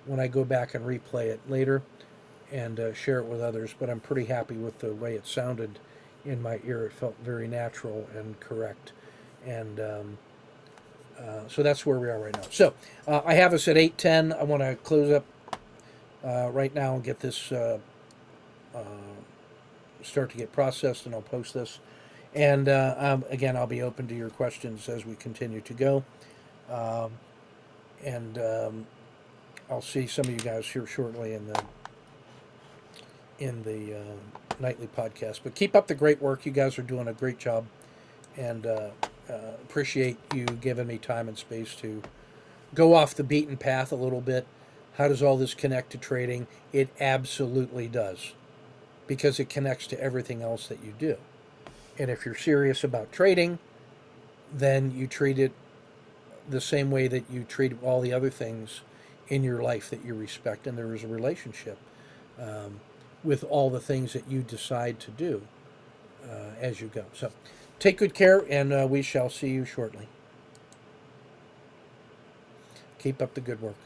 Speaker 1: when I go back and replay it later, and share it with others. But I'm pretty happy with the way it sounded in my ear. It felt very natural and correct. And so that's where we are right now. So I have us at 8:10. I want to close up right now and get this start to get processed, and I'll post this. And again, I'll be open to your questions as we continue to go. And I'll see some of you guys here shortly in the nightly podcast. But keep up the great work. You guys are doing a great job, and appreciate you giving me time and space to go off the beaten path a little bit. How does all this connect to trading? It absolutely does, because it connects to everything else that you do. And if you're serious about trading, then you treat it the same way that you treat all the other things in your life that you respect, and there is a relationship with all the things that you decide to do as you go. So take good care, and we shall see you shortly. Keep up the good work.